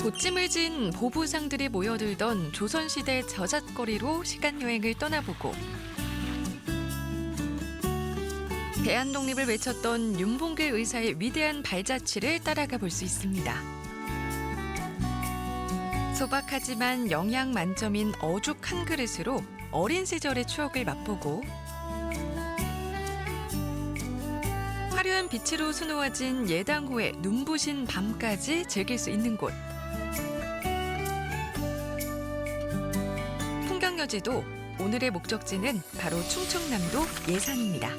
보찜을 진 보부상들이 모여들던 조선시대 저잣거리로 시간여행을 떠나보고 대한독립을 외쳤던 윤봉길 의사의 위대한 발자취를 따라가 볼 수 있습니다. 소박하지만 영양 만점인 어죽 한 그릇으로 어린 시절의 추억을 맛보고 화려한 빛으로 수놓아진 예당호의 눈부신 밤까지 즐길 수 있는 곳. 풍경여지도 오늘의 목적지는 바로 충청남도 예산입니다.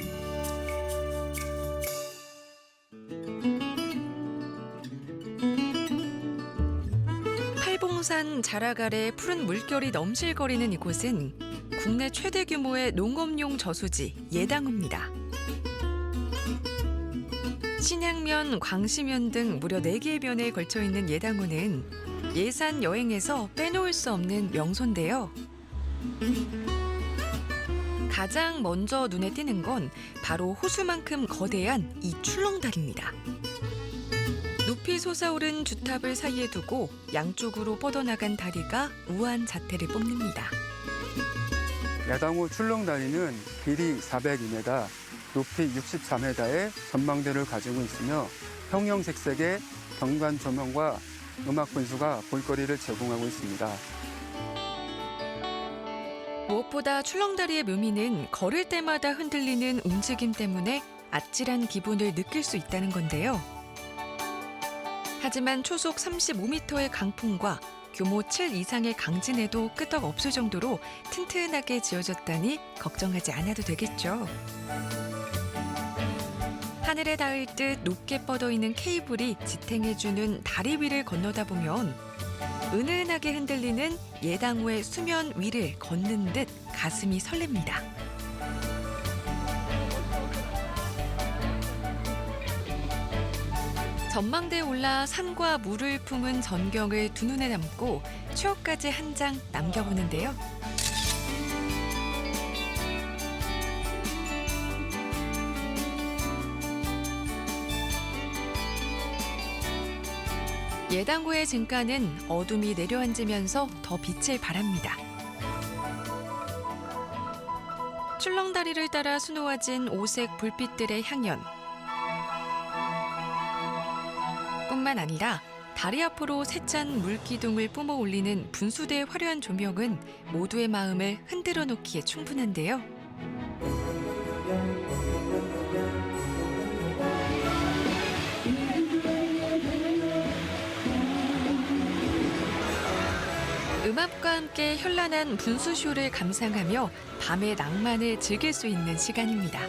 팔봉산 자락 아래 푸른 물결이 넘실거리는 이곳은 국내 최대 규모의 농업용 저수지 예당호입니다. 신양면, 광시면 등 무려 4개의 면에 걸쳐 있는 예당호는 예산 여행에서 빼놓을 수 없는 명소인데요. 가장 먼저 눈에 띄는 건 바로 호수만큼 거대한 이 출렁다리입니다. 높이 솟아오른 주탑을 사이에 두고 양쪽으로 뻗어나간 다리가 우아한 자태를 뽐냅니다. 야당호 출렁다리는 길이 402m, 높이 64m의 전망대를 가지고 있으며 형형색색의 경관 조명과 음악 분수가 볼거리를 제공하고 있습니다. 무엇보다 출렁다리의 묘미는 걸을 때마다 흔들리는 움직임 때문에 아찔한 기분을 느낄 수 있다는 건데요. 하지만 초속 35m의 강풍과 규모 7 이상의 강진에도 끄떡 없을 정도로 튼튼하게 지어졌다니 걱정하지 않아도 되겠죠. 하늘에 닿을 듯 높게 뻗어 있는 케이블이 지탱해주는 다리 위를 건너다 보면 은은하게 흔들리는 예당호의 수면 위를 걷는 듯 가슴이 설렙니다. 전망대에 올라 산과 물을 품은 전경을 두 눈에 담고 추억까지 한 장 남겨보는데요. 예당호의 증가는 어둠이 내려앉으면서 더 빛을 발합니다. 출렁다리를 따라 수놓아진 오색 불빛들의 향연. 뿐만 아니라 다리 앞으로 세찬 물기둥을 뿜어 올리는 분수대의 화려한 조명은 모두의 마음을 흔들어 놓기에 충분한데요. 음악과 함께 현란한 분수쇼를 감상하며 밤의 낭만을 즐길 수 있는 시간입니다.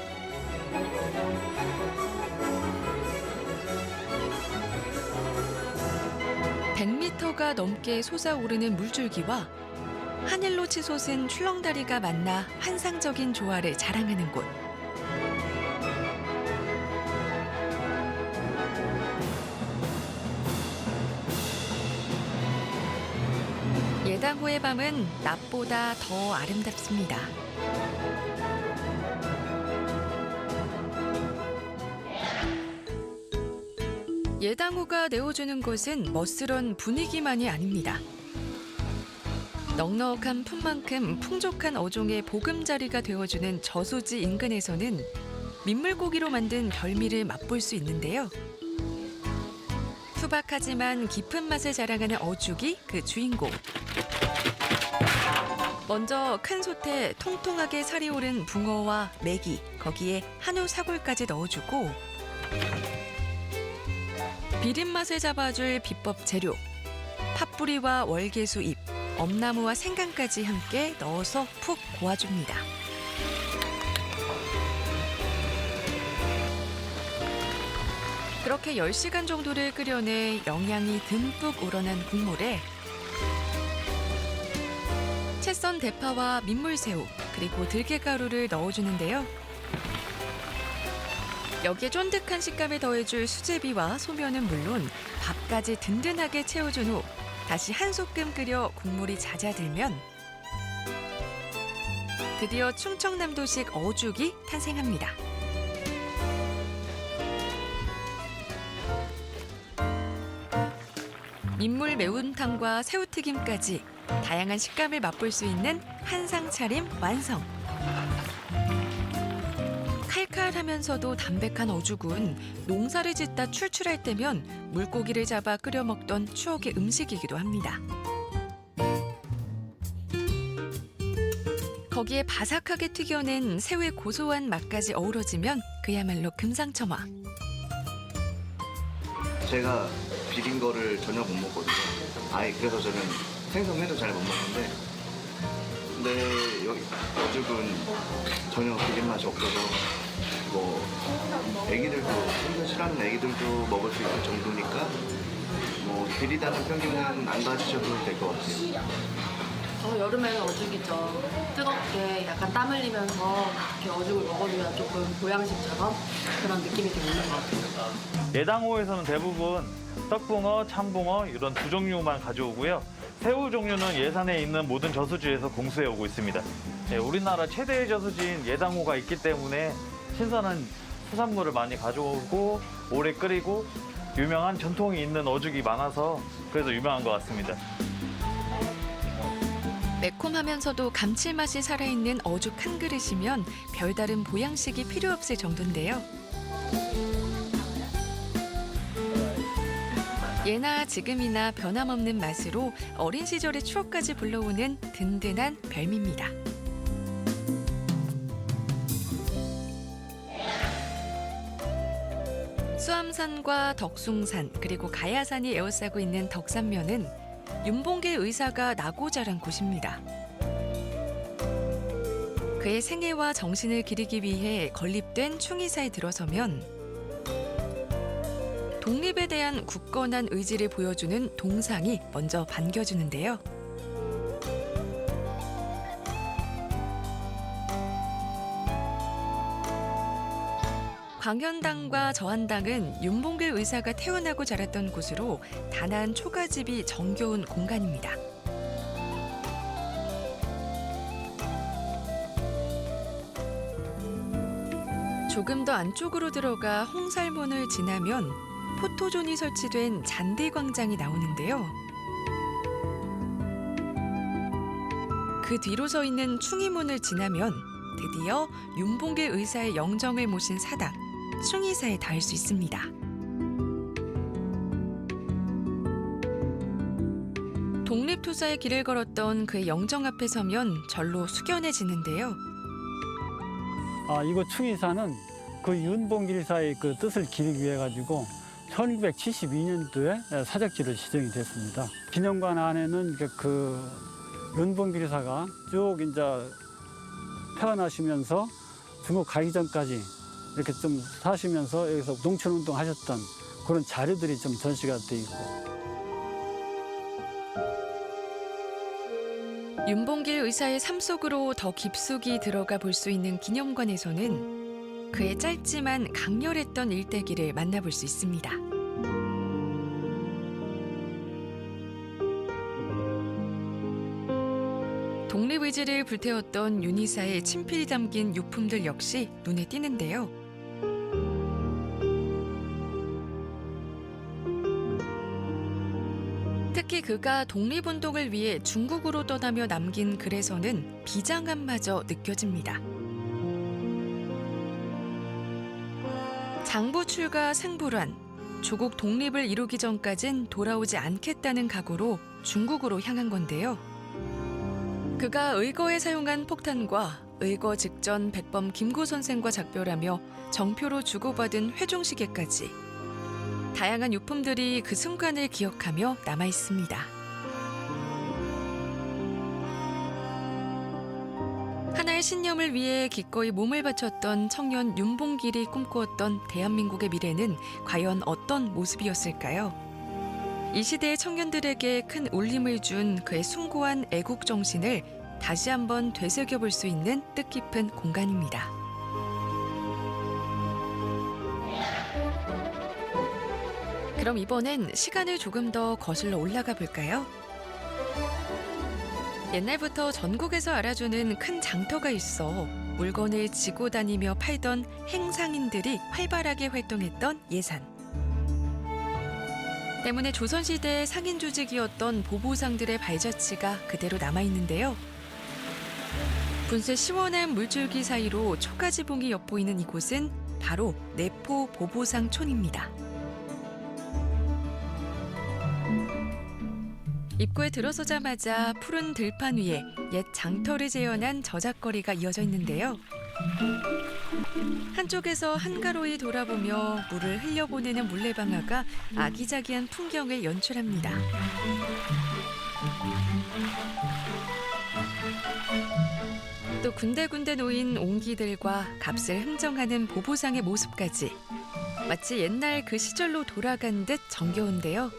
(100m) 넘게 솟아오르는 물줄기와 하늘로 치솟은 출렁다리가 만나 환상적인 조화를 자랑하는 곳. 예당호의 밤은 낮보다 더 아름답습니다. 예당호가 내어주는 것은 멋스런 분위기만이 아닙니다. 넉넉한 품만큼 풍족한 어종의 보금자리가 되어주는 저수지 인근에서는 민물고기로 만든 별미를 맛볼 수 있는데요. 투박하지만 깊은 맛을 자랑하는 어죽이 그 주인공. 먼저 큰 솥에 통통하게 살이 오른 붕어와 메기, 거기에 한우 사골까지 넣어주고 비린 맛을 잡아줄 비법 재료, 팥뿌리와 월계수 잎, 엄나무와 생강까지 함께 넣어서 푹 고아줍니다. 그렇게 10시간 정도를 끓여내 영양이 듬뿍 우러난 국물에 채썬 대파와 민물새우, 그리고 들깨가루를 넣어주는데요. 여기에 쫀득한 식감을 더해줄 수제비와 소면은 물론 밥까지 든든하게 채워준 후 다시 한 소끔 끓여 국물이 잦아들면 드디어 충청남도식 어죽이 탄생합니다. 민물 매운탕과 새우튀김까지 다양한 식감을 맛볼 수 있는 한상 차림 완성. 칼칼하면서도 담백한 어죽은 농사를 짓다 출출할 때면 물고기를 잡아 끓여 먹던 추억의 음식이기도 합니다. 거기에 바삭하게 튀겨낸 새우의 고소한 맛까지 어우러지면 그야말로 금상첨화. 제가 비린 거를 전혀 못 먹거든요. 아예 그래서 저는 생선회도 잘 못 먹는데, 근데 여기 어죽은 전혀 비린 맛이 없어서 뭐 애기들도 생선 싫어하는 애기들도 먹을 수 있을 정도니까 뭐 비리다는 편견은 안 가지셔도 될 것 같아요. 여름에는 어죽이죠. 뜨겁게 약간 땀 흘리면서 이렇게 어죽을 먹어줘야 조금 보양식처럼 그런 느낌이 좀 있는 것 같아요. 예당호에서는 대부분 떡붕어, 참붕어 이런 두 종류만 가져오고요. 새우 종류는 예산에 있는 모든 저수지에서 공수해 오고 있습니다. 네, 우리나라 최대의 저수지인 예당호가 있기 때문에 신선한 수산물을 많이 가져오고 오래 끓이고 유명한 전통이 있는 어죽이 많아서 그래서 유명한 것 같습니다. 매콤하면서도 감칠맛이 살아있는 어죽 한 그릇이면 별다른 보양식이 필요 없을 정도인데요. 예나 지금이나 변함없는 맛으로 어린 시절의 추억까지 불러오는 든든한 별미입니다. 수암산과 덕숭산 그리고 가야산이 에워싸고 있는 덕산면은 윤봉길 의사가 나고 자란 곳입니다. 그의 생애와 정신을 기리기 위해 건립된 충의사에 들어서면 독립에 대한 굳건한 의지를 보여주는 동상이 먼저 반겨주는데요. 광현당과 저한당은 윤봉길 의사가 태어나고 자랐던 곳으로 단아한 초가집이 정겨운 공간입니다. 조금 더 안쪽으로 들어가 홍살문을 지나면 포토존이 설치된 잔디광장이 나오는데요. 그 뒤로 서 있는 충의문을 지나면 드디어 윤봉길 의사의 영정을 모신 사당, 충의사에 닿을 수 있습니다. 독립투사의 길을 걸었던 그의 영정 앞에 서면 절로 숙연해지는데요. 이곳 충의사는 그 윤봉길사의 그 뜻을 기리기 위해 가지고 1972년도에 사적지로 지정이 됐습니다. 기념관 안에는 그 윤봉길사가 쭉 이제 태어나시면서 중국 가기 전까지 이렇게 좀 사시면서 여기서 농촌운동 하셨던 그런 자료들이 좀 전시가 돼 있고. 윤봉길 의사의 삶 속으로 더 깊숙이 들어가 볼 수 있는 기념관에서는 그의 짧지만 강렬했던 일대기를 만나볼 수 있습니다. 독립의지를 불태웠던 윤 의사의 친필이 담긴 유품들 역시 눈에 띄는데요. 특히 그가 독립운동을 위해 중국으로 떠나며 남긴 글에서는 비장함마저 느껴집니다. 장부 출가 생불환, 조국 독립을 이루기 전까진 돌아오지 않겠다는 각오로 중국으로 향한 건데요. 그가 의거에 사용한 폭탄과 의거 직전 백범 김구 선생과 작별하며 정표로 주고받은 회종시계까지 다양한 유품들이 그 순간을 기억하며 남아 있습니다. 하나의 신념을 위해 기꺼이 몸을 바쳤던 청년 윤봉길이 꿈꾸었던 대한민국의 미래는 과연 어떤 모습이었을까요? 이 시대의 청년들에게 큰 울림을 준 그의 숭고한 애국 정신을 다시 한번 되새겨볼 수 있는 뜻깊은 공간입니다. 그럼 이번엔 시간을 조금 더 거슬러 올라가 볼까요? 옛날부터 전국에서 알아주는 큰 장터가 있어 물건을 지고 다니며 팔던 행상인들이 활발하게 활동했던 예산. 때문에 조선시대 상인 조직이었던 보보상들의 발자취가 그대로 남아있는데요. 분수의 시원한 물줄기 사이로 초가지봉이 엿보이는 이곳은 바로 내포 보보상촌입니다. 입구에 들어서자마자 푸른 들판 위에 옛 장터를 재현한 저작거리가 이어져 있는데요. 한쪽에서 한가로이 돌아보며 물을 흘려보내는 물레방아가 아기자기한 풍경을 연출합니다. 또 군데군데 놓인 옹기들과 값을 흥정하는 보보상의 모습까지 마치 옛날 그 시절로 돌아간 듯 정겨운데요.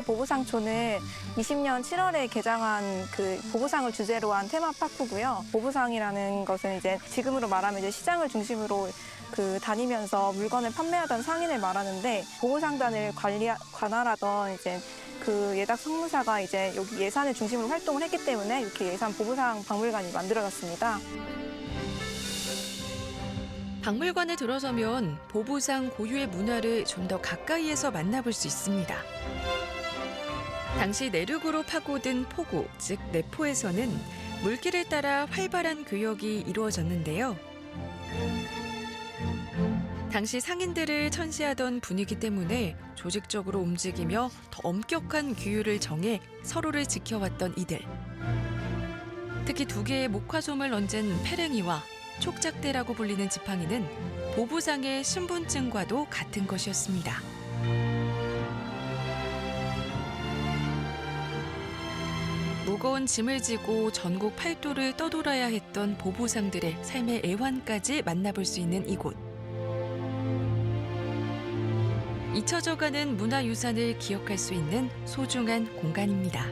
보보상촌은 20년 7월에 개장한 그 보보상을 주제로 한 테마파크고요. 보보상이라는 것은 이제 지금으로 말하면 이제 시장을 중심으로 그 다니면서 물건을 판매하던 상인을 말하는데 보보상단을 관할하던 이제 그 예닥 성무사가 이제 여기 예산을 중심으로 활동을 했기 때문에 이렇게 예산 보보상 박물관이 만들어졌습니다. 박물관에 들어서면 보보상 고유의 문화를 좀 더 가까이에서 만나볼 수 있습니다. 당시 내륙으로 파고든 포구, 즉 내포에서는 물길을 따라 활발한 교역이 이루어졌는데요. 당시 상인들을 천시하던 분위기 때문에 조직적으로 움직이며 더 엄격한 규율을 정해 서로를 지켜왔던 이들. 특히 두 개의 목화솜을 얹은 페랭이와 촉작대라고 불리는 지팡이는 보보상의 신분증과도 같은 것이었습니다. 무거운 짐을 지고 전국 팔도를 떠돌아야 했던 보보상들의 삶의 애환까지 만나볼 수 있는 이곳. 잊혀져가는 문화유산을 기억할 수 있는 소중한 공간입니다.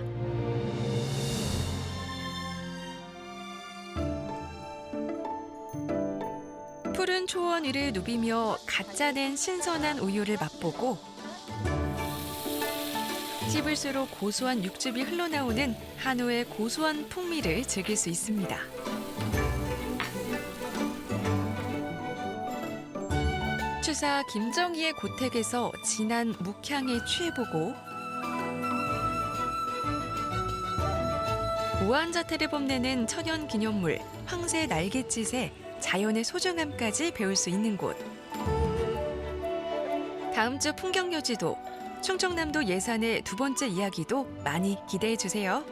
푸른 초원 위를 누비며 갓 짜낸 신선한 우유를 맛보고 씹을수록 고소한 육즙이 흘러나오는 한우의 고소한 풍미를 즐길 수 있습니다. 추사 김정희의 고택에서 진한 묵향에 취해보고 우한자태를 뽐내는 천연기념물 황새 날갯짓의 자연의 소중함까지 배울 수 있는 곳. 다음 주 풍경요지도 충청남도 예산의 두 번째 이야기도 많이 기대해 주세요.